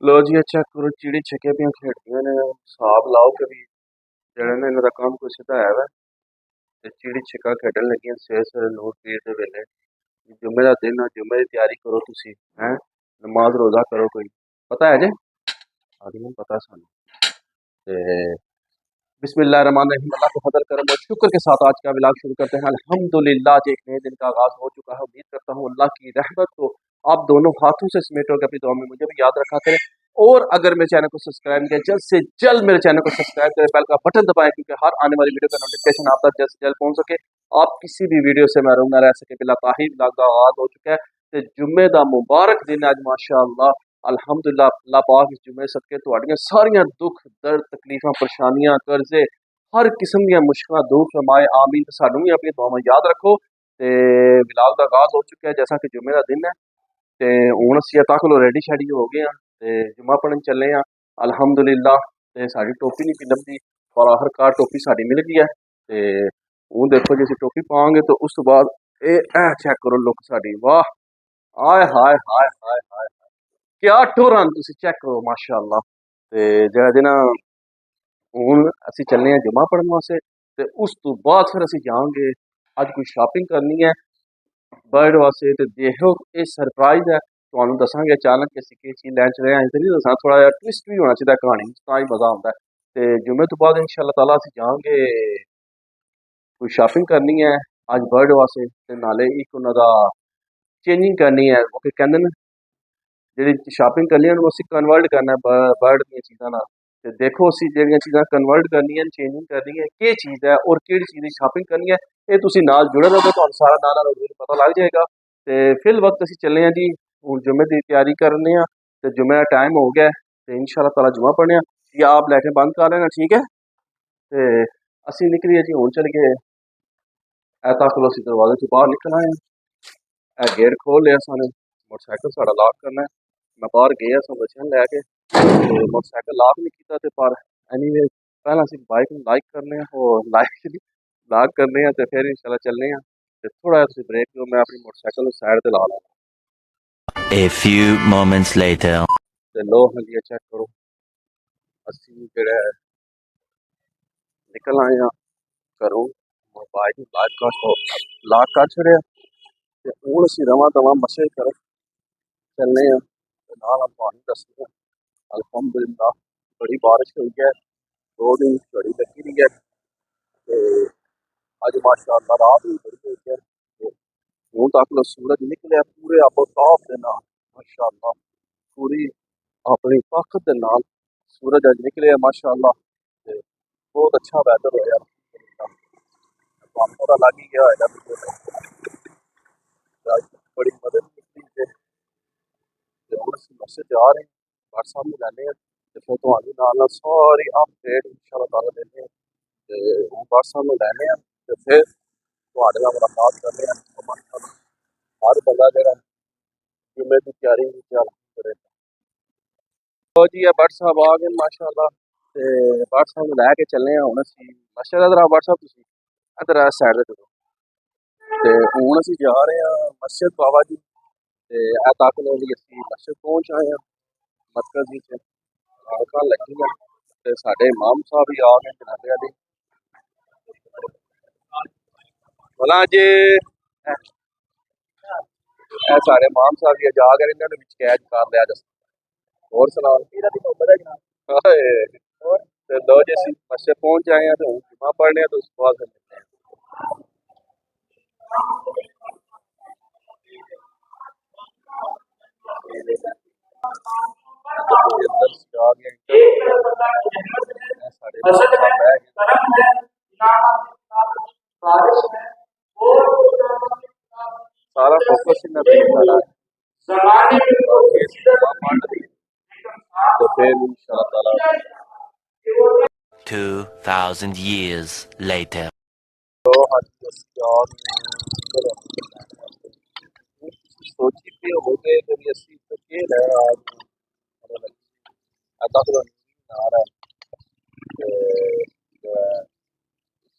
लो जी अच्छा करो चिड़ी छिके पियां खेड़दियां ने हिसाब लाओ कभी जेह्ड़ा ना इन्हां दा कम्म कोई सिद्धा है वा ते चिड़ी छिक्का खेढन लगियां सवेरे सवेरे नूर पीर दे वेल्ले जुम्मे दा दिन आ जुम्मे दी त्यारी करो तुसी हैं नमाज रोजा करो कोई पता है जे आदमी पता है सानू ते बिस्मिल्लाहिर्रहमानिर्रहीम अल्लाह के फजल करम और शुक्र के साथ आज का व्लॉग शुरू करते हैं अल्हम्दुलिल्लाह आज एक नए दिन का आगाज हो चुका है उम्मीद करता हूँ अल्लाह की रहमत को आप दोनों हाथों से समेटोगे अपनी दुआ में मुझे भी याद रखा करें और अगर मेरे चैनल को सब्सक्राइब नहीं किया जल्द से जल्द मेरे चैनल को सब्सक्राइब करें बेल का बटन दबाएं क्योंकि हर आने वाली वीडियो का नोटिफिकेशन आप तक जल्द से जल्द पहुंच सके आप किसी भी वीडियो से महरूम न रह सके बिला ताही व्लॉग का आगाज हो चुका है ते जुम्मे दा मुबारक दिन है आज माशाअल्लाह अल्हम्दुलिल्लाह अल्लाह पाक इस जुम्मे सदके तुहाड़ियां सारियां दुख दर्द तकलीफां परेशानियां कर्जे हर किस्म दी मुश्किलां दूर फरमाए आमीन ते सानू भी अपनी दुआवां याद रखो ते व्लॉग दा आगाज हो चुका है जैसा कि जुम्मे दा दिन है ते हुण असीं तक रेडी शेडी हो गए हैं ते जुम्मा पढ़न चले हैं अल्हम्दुलिल्लाह ते साडी टोपी नहीं पी लभदी पर आखिरकार टोपी साडी मिल गई है ते हुण देखो जे असीं टोपी पावांगे तो उस तो बाद ए चेक करो लुक साडी वाह आय हाय हाय हाय हाय क्या टोरां तुसीं चेक करो माशाअल्लाह ते जेह्ड़ा दिन हुण असीं चलने आं जुम्मा पढ़न वास्ते ते उस तो बाद फिर असीं जांगे अज कोई शॉपिंग करनी है बर्ड वास्ते ते देखो ये सरप्राइज है तुहानू दसांगे अचानक असीं केह् चीज लैन चले आं ते नहीं दस्सना थोड़ा जिहा ट्विस्ट भी होना चाहिए कहानी तां ही मजा आंदा है ते जुम्मे तो बाद इंशाअल्लाह ताला असीं जांगे कोई शॉपिंग करनी है अज बर्ड वास्ते ते नाले एक उन्हां दा चेंजिंग करनी है वो कहंदे न जेह्ड़ी शॉपिंग करनी है उसी कन्वर्ट करना है बर्ड दियां चीज़ां नाल ते देखो उसी जेह्ड़ियां चीज़ां कन्वर्ट करनियां न चेंजिंग करनी है केह् चीज़ है और केह्ड़ी चीज़ दी शॉपिंग करनी है ये तुसीं नाल जुड़े रहो तुहानू सारा नाल नाल पता लग जाएगा ते फिल वक्त असीं चले आं जी हुण जुम्मे दी तैयारी करने आं ते जुम्मे दा टाइम हो गया है ते इंशाअल्लाह ताला जुम्मा पढ़ने आं या आप लाइटें बंद कर लेना ठीक है ते असीं निकलिए जी हुण चली गए ऐता कोल असीं दरवाजे तो बाहर निकल आए हैं गेट खोल लिया सानू मोटरसाइकिल साढ़ा लॉक करना है मैं बाहर गया सां बच्चों नूं लैके ते मोटरसाइकिल लॉक नहीं कीता ते पर एनीवे पहला असीं बाइक नूं लाइक करने आं और लाइक लॉक करने आं ते फिर इंशाअल्लाह चलने आं ते थोड़ा जिहा तुसीं ब्रेक दिओ मैं अपनी मोटरसाइकिल नूं साइड ते ला लवां A few moments later. ते लो हल्लिए चेक करो असीं जेह्ड़ा है निकल आए आं घरों बाइक नूं लॉक कर छड़िया ते हुण असीं रवां दवां मस्जिद तरफ चलने आं ते नाल नाल तुहानू दस्सने आं अल्हम्दुलिल्लाह बड़ी बारिश हुई है 2 दिन झड़ी लगी रही है ते अज माशाअल्लाह रात भी बड़ी हुई है ते हुण तक सूरज निकलिया पूरे आबोताब दे नाल माशाअल्लाह पूरी अपनी ताकत दे नाल सूरज अज निकलिया माशाअल्लाह ते बहुत अच्छा वैदर होया तुहानू पता लग ही गया होएगा अज बड़ी मदद निकली ते हुण असीं मस्जिद जा रहे हैं घर सामने लैने आं ते फिर तुहानू नाल नाल सारी अपडेट इंशाअल्लाह ताला देने आं ते हुण घर सामने लैने आं ते फिर तुहाडे नाल मुलाकात करने आं माशाअल्लाह हर बंदा जेह्ड़ा जुम्मे दी त्यारी त्यार करे तो जी ये भट्ट साहब आ गए माशाअल्लाह ते भट्ट साहब नूं लैके चलने आं हुण असीं मस्जिद इधर आओ भट्ट साहब तुसीं इधर इस साइड ते टुरो ते हुण असीं जा रहे हैं मस्जिद बाबा जी ते ए तक लो जी असीं मस्जिद पहुंच आए हैं मरकज़ च रौनकां लगियां ते साडे इमाम साहब भी आ गए जनाबे अली भला अज ए साढ़े इमाम साहब जी अज आ गए इन्हां नूं विच कैद कर लिया अज और सुनाओ हाय ते लो जी असीं मस्जिद पहुंच आए हैं ते हुण जुम्मा पढ़ने आं ते उस तो बाद फिर मिलते हैं अंदर आ गए साढ़े इमाम साहब बह गए सारा फोकस इन्हां ते ही सारा बाकी असीं जुम्मा पढ़ लगे तो फिर इंशाअल्लाह ताला 2,000 years later. तो अज असीं आ गए सोची पे हो गए कि भी असीं तो केह् लैन आ गए अद्धा किलो आ रहा है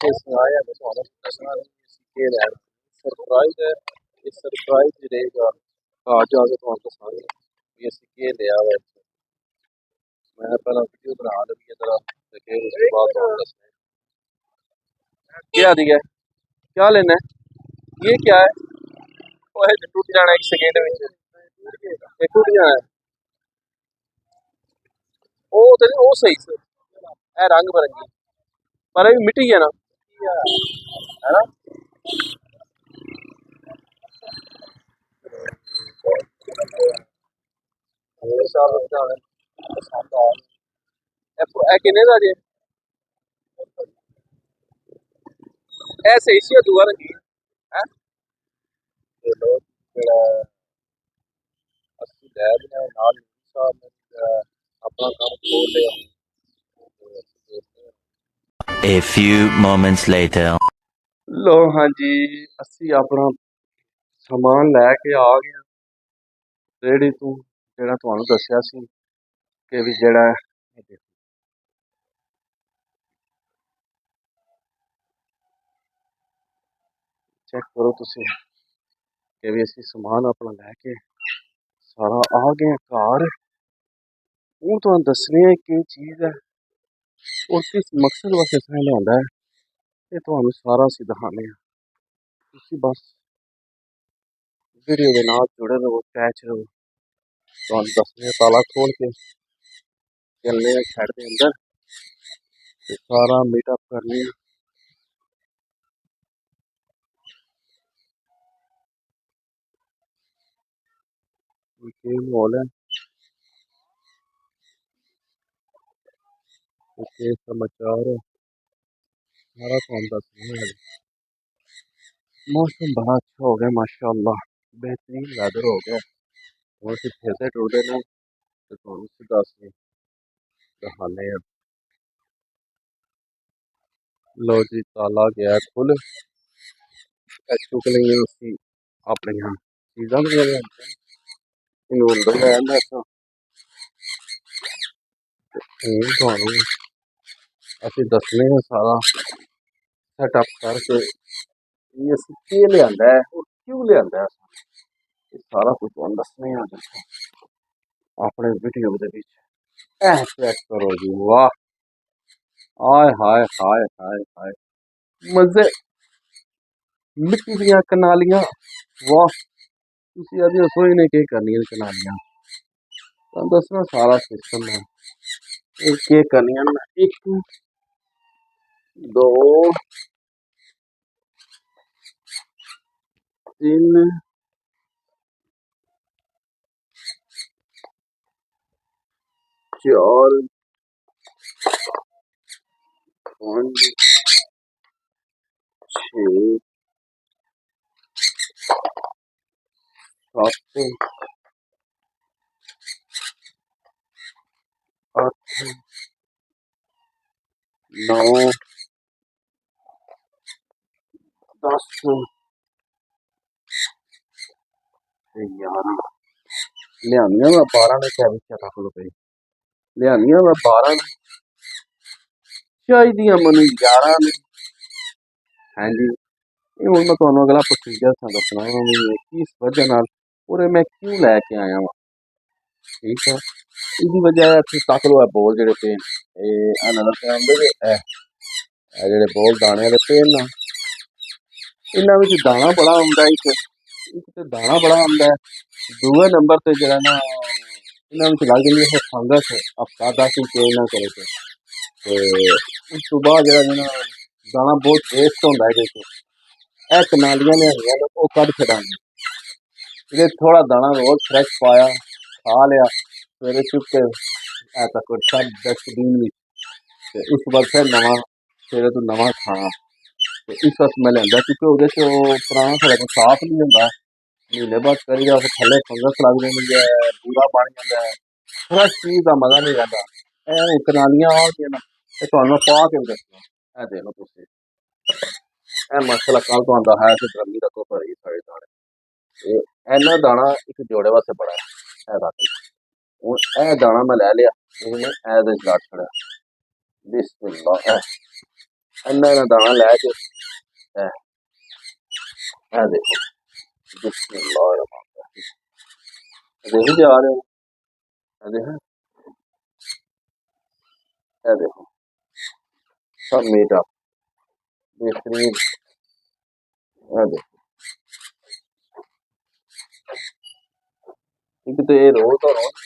ते सनाया तो तुहानू दस्सना केह् लैन सरप्राइज है ये सरप्राइज ही रहेगा घर जाके तुहानू दस्सांगे कि असीं केह् लेआ वा मैं पहला वीडियो बना लगी जरा, फिर उसके बाद और क्या दिया है? क्या लेना है? ये क्या है? वो है टूट जाना एक सेकेंड में, ये टूट जाना है। वो तो नहीं, वो सही से है रंग बिरंगी, पर अभी मिट्टी है ना, है ना। ये साल जाना है किन्ने दा जे ऐसे ही दूआ रंगी है। चलो जेड़ा अस्सी लै देना नाल साहब ने अपना काम खोल लिया। A few moments later. लो हाँ जी, असी अपना समान लैके आ गए रेडी तू, जेड़ा तुहानू दस्सिया सी कि भी जेड़ा चेक करो तुसी कि भी असी समान अपना लैके सारा आ गए घर। हूँ तुहानू दस्सने आं केह् चीज है और किस मकसद वास्ते असें लिआंदा है, ये तुहानू सारा असी दखाने आं। तुसी बस वीडियो के नाल जुड़े रहो, अटैच रहो। तुहानू दस्सने आं, ताला खोल के चलने आं शैड दे अंदर ते सारा मीटअप करने आं। केह् माहौल है, केह् समाचार है, सारा तुहानू दस्सने आं। मौसम बड़ा अच्छा हो गया माशाअल्लाह, बेहतरीन वेदर हो गया। हुण असीं फिरदे टुरदे ने ते तुहानू सीधा असीं दखाने आं। लो जी ताला गया खुल, चुक लईआं असीं अपणियां चीजां वगैरह, इनू अंदर लै आंदा इत्थां। हुण तुहानू असीं दस्सने आं सारा सैटअप करके कि असीं केह् लिआंदा है और क्यों लिआंदा है। ये सारा कुछ तुहानू दस्सने आं अपने वीडियो दे विच। चेक करो जी, वाह, आय हाय हाय हाय हाय, मजे, मिट्टी दियां कनालियां, वाह। तुसी अभी रसोई ने केह् करनियां कनालियां, तुहानू दस्सना सारा सिस्टम है। ये केह् करनियां न, इक दो तीन चार पांच छे सत्त अठ नौ 10 ते 11 लिआनियां मैं 12 ने, क्या बिच रख लो भाई, लिआनियां मैं 12 ने, चाहिदियां मैनू 11 ने। हाँ जी, ये हुण मैं तुहानू अगला प्रोसीजर दस्सना वा भी किस वजह नाल और ये मैं क्यों लैके आया वां। ठीक है, इसदी वजह है, तुसीं तक लो बोल जेह्ड़े पे न, एह् नज़र ते आंदे जे जेह्ड़े बोल दाने आह्ले पे न, इन्हां विच दाना बड़ा आंदा है। इक ते दाना बड़ा आंदा है, दूए नंबर ते जेह्ड़ा ना इन्हां विच लग जांदी है फंगस, हफ्ता 10 दिन चेंज ना करे ते उस तो बाद जेह्ड़ा ना दाना बहुत वेस्ट होंदा है इहदे च। ਇਹ ਕਨਾਲੀਆਂ ਲਿਆਉਣੀਆਂ ਨੇ ਉਹ ਕੱਢ ਛੱਡਾਂਗੇ। ਇਹਦੇ ਥੋੜਾ ਦਾਣਾ ਰੋਜ਼ ਫਰੈਸ਼ ਪਾਇਆ, ਖਾ ਲਿਆ, ਸਵੇਰੇ ਚੁੱਕ ਕੇ ਐ ਤੱਕ ਸਭ ਡਸਟਬਿਨ ਵਿੱਚ, ਤੇ ਉਸ ਤੋਂ ਬਾਅਦ ਫਿਰ ਨਵਾਂ ਸਵੇਰੇ ਤੋਂ ਨਵਾਂ ਖਾਣਾ। ਤੇ ਇਸ ਵਾਸਤੇ ਮੈਂ ਲਿਆਂਦਾ ਕਿਉਂਕਿ ਉਹਦੇ 'ਚ ਉਹ ਪੁਰਾਣਾ ਸਾਡੇ ਕੋਲ ਸਾਫ਼ ਨਹੀਂ ਹੁੰਦਾ। ਮਹੀਨੇ ਬਾਅਦ ਕਰੀਦਾ ਫਿਰ ਥੱਲੇ ਫੰਗਸ ਲੱਗ ਜਾਂਦੀ ਹੈ, ਬੂਰਾ ਬਣ ਜਾਂਦਾ ਹੈ, ਫਰੈਸ਼ ਚੀਜ਼ ਦਾ ਮਜ਼ਾ ਨਹੀਂ ਰਹਿੰਦਾ। ਇਹ ਹੁਣ ਕਨਾਲੀਆਂ ਆ ਗਈਆਂ ਨਾ, ਇਹ ਤੁਹਾਨੂੰ ਮੈਂ ਪਾ ਕੇ ਵੀ ਦੱਸਣਾ। ਇਹ ਦੇਖ ਲਓ ਤੁਸੀਂ, ਇਹ ਮਸਲਾ ਕੱਲ ਤੋਂ ਆਉਂਦਾ ਹੈ ਤੇ ਡਰਮੀ ਰੱਖੋ ਭਰੀ ਸਾਰੇ ਦਾਣੇ। ਇਹ ਇੰਨਾ ਦਾਣਾ ਇੱਕ ਜੋੜੇ ਵਾਸਤੇ ਬੜਾ ਹੈ, ਇਹ ਰੱਖ। ਹੁਣ ਇਹ ਦਾਣਾ ਮੈਂ ਲੈ ਲਿਆ, ਇਹਨੂੰ ਮੈਂ ਇਹਦੇ 'ਚ ਲਾ ਛੱਡਿਆ। ਬਿਸਮਿल्ला, ਇੰਨਾ ਇੰਨਾ ਦਾਣਾ ਲੈ ਕੇ ਇਹ ਦੇਖੋ, ਬਿਸਮਿल्ला रहमान रहीम। देखी जा रहे हो, ये देखें, ये देखो सब मीठा बेहतरीन। ये देखो एक तो ये रोज तो रोज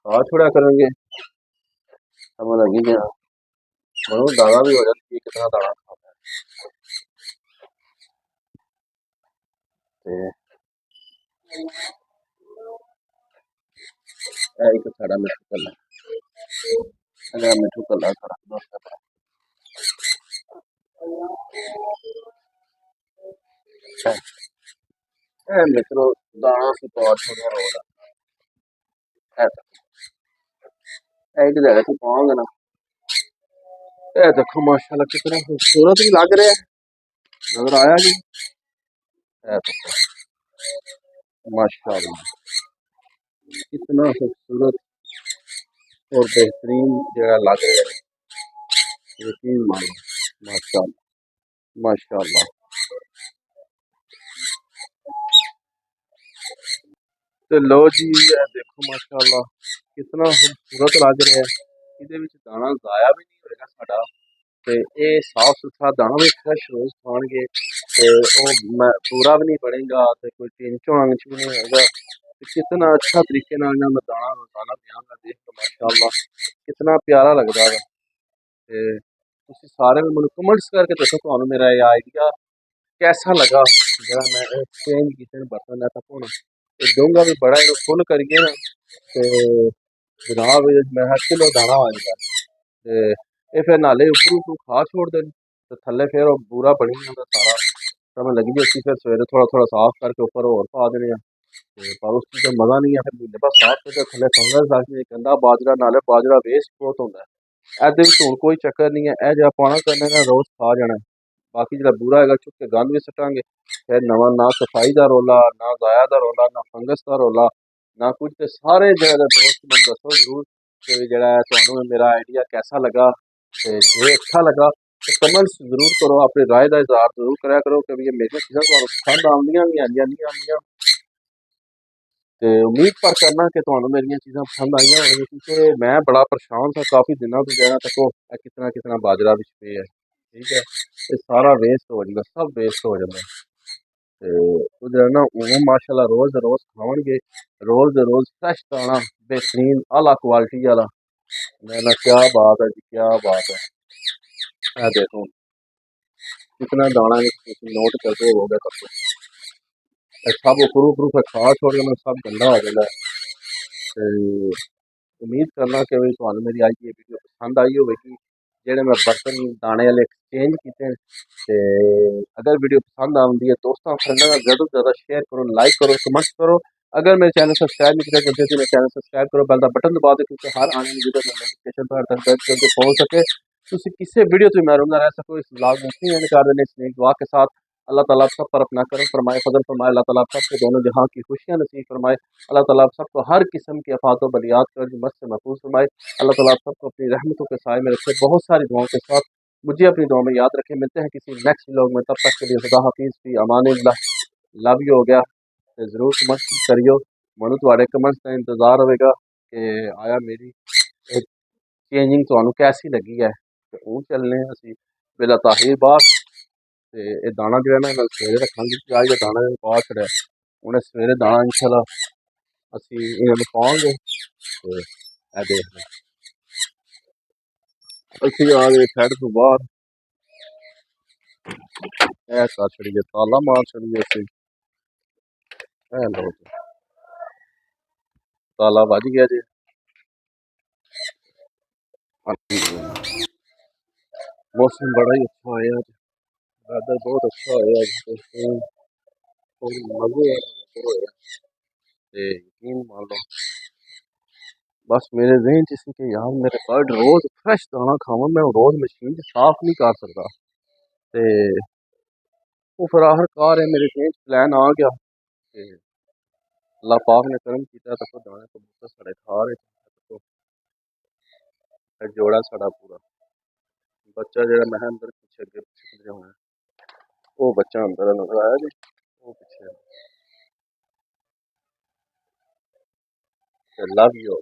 खा छोड़ा करेंगे, हमें लगी गया मनो दाना भी हो जाती है, कितना दाना खाता है। एक साड़ा मिठू कलर, अगर मिठू कलर साड़ा मित्रों दाना से तो छोड़िया रोज एक जगह से पाओगे ना। ये देखो माशाल्लाह कितना खूबसूरत भी लग रहा है, नजर आया जी। ये देखो माशाल्लाह कितना खूबसूरत और बेहतरीन जगह लग रहा है, यकीन मानो। माशाल्लाह माशाल्लाह। तो लो जी ये देखो माशाल्लाह कितना खूबसूरत लग रहा है, ਇਹਦੇ ਵਿੱਚ ਦਾਣਾ ਜ਼ਾਇਆ ਵੀ ਨਹੀਂ ਹੋਏਗਾ ਸਾਡਾ ਤੇ ਇਹ ਸਾਫ ਸੁਥਰਾ ਦਾਣਾ ਵੀ ਫਰੈਸ਼ ਰੋਜ਼ ਖਾਣਗੇ ਤੇ ਉਹ ਪੂਰਾ ਵੀ ਨਹੀਂ ਬਣੇਗਾ ਤੇ ਕੋਈ ਟਿੰਚੋ ਅੰਚ ਵੀ नहीं होगा। कितना अच्छा तरीके नाल ना मैं दाना रोजाना दियांगा, देख तो माशाल्लाह कितना प्यारा लगता है। ते तुसी सारे भी मैनू कमेंट्स करके दसो तुहानू मेरा ये आइडिया कैसा लगा, जरा मैं एक्सचेंज किते बर्तन है तक होना ते दूंगा भी बड़ा इन्हू फुल करिए ना ते जनाब मैं हर किलो दाना आ जाएगा ते ये फिर नाले उपरू तू खा छोड़ दे ते थल्ले फिर वो बूरा बनी जाता सारा, समय लगी जाती फिर सवेरे थोड़ा थोड़ा साफ करके ऊपर और पा देने पर उस चीज़ का मजा नहीं है। फिर महीने बाद साफ करके थल्ले फंगस लग जाए, गंदा बाजरा नाले बाजरा वेस्ट बहुत होता है। ऐदे विच हुण कोई चक्कर नहीं है, ए जिहा पाना करने ना रोज खा जाना है। बाकी जो बुरा है चुप के गंद भी सटांगे फिर नवा ना सफाई का रौला ना जाया का रौला ना फंगस का रौला ना कुछ। तो सारे जगह दोस्त मैं दसो जरूर कि जरा तुहानू मेरा आइडिया कैसा लगा, ते जे अच्छा लगा तो कमेंट्स जरूर करो, अपनी राय का इजहार जरूर कराया करो कि ये मेरी चीज़ां तुहानू पसंद आउंदियां भी आंदियां नहीं आंदियां। ते उम्मीद पर करना कि तुहानू मेरियां चीज़ां पसंद आईयां होणगियां, क्योंकि मैं बड़ा परेशान था काफ़ी दिनों तो जरा तको कितना कितना बाजरा बिच पे है, ठीक है ये सारा वेस्ट हो जाएगा, सब वेस्ट हो जाता है। तो ना वो माशाल्लाह रोज रोज खावणगे, रोज फ्रेश दाना बेहतरीन आला क्वालिटी वाला। मैं ना क्या बात है जी क्या बात है, देखो कितना दाना नोट करके हो गया तब सब उपरू उपरू फिर खा छोड़ के सब गंदा हो जाता है। उम्मीद करना कि भी तुहानू मेरी अज की वीडियो पसंद आई होगी, जेह्ड़े मैं बर्तन दाने वाले एक्सचेंज किए। ते अगर वीडियो पसंद आती है दोस्तों फ्रेंडों का ज़्यादा से ज़्यादा शेयर करो, लाइक करो, कमेंट करो। अगर मेरे चैनल सब्सक्राइब नहीं किया करते तो मेरे चैनल सब्सक्राइब करो, बेल का बटन दबा दो क्योंकि हर आने वाली वीडियो का नोटिफिकेशन तुम्हारे तक दर्ज करके पहुँच सके। तुसी किसी वीडियो तो मैं रहूँगा रह सको इस ब्लॉग में इतनी एंड कर देने इस दुआ के साथ। अल्लाह ताला आप सब पर अपना करम फरमाए, फजल फरमाए, अल्लाह ताला आप सबको दोनों जहाँ की खुशियाँ नसीब फरमाए, अल्लाह ताला आप सबको हर किस्म की आफात व बलियात कर मत से महफूज फरमाए, अल्लाह ताला आप सबको अपनी रहमतों के साए में रखे। बहुत सारी दुआओं के साथ मुझे अपनी दुआ में याद रखें, मिलते हैं किसी नेक्स्ट व्लॉग में, तब तक के लिए खुदा हाफिज़ फी अमानिल्लाह। लव यू हो गया तो जरूर कमेंट करियो, मनु तुहाडे कमेंट्स का इंतजार होगा कि आया मेरी चेंजिंग तुहानू कैसी लगी है। तो वो चलने असी बेला ताहिर बाहर ते ये दाना जो है ना मैं सवेरे रखांगे, आज का दाना पा छड़िया उन्हें सवेरे दाना इंशाल्लाह असी इन्हें पाओगे। तो ए देख लो असी आ गए शैड तो बाहर, ए कर छड़िए ताला मार छड़िए असी, ए लो जी ताला बज गया जी। मौसम बड़ा ही अच्छा है आज, वेदर बहुत अच्छा है आज तो मजे यकीन मान लो। बस मेरे जहन च सी कि यार मेरे बर्ड रोज फ्रेश दाना खावा, मैं रोज मशीन साफ नहीं कर सकता। ते वो फिर आखिरकार है मेरे जहन प्लान आ गया कि अल्लाह पाक ने करम किया तो दाने कबूतर साढ़े खा रहे थे, तो जोड़ा साढ़ा पूरा बच्चा जो मैं अंदर पीछे अगे पीछे होना वो बच्चा अंदर नजर आया जी, वो पीछे लव यू।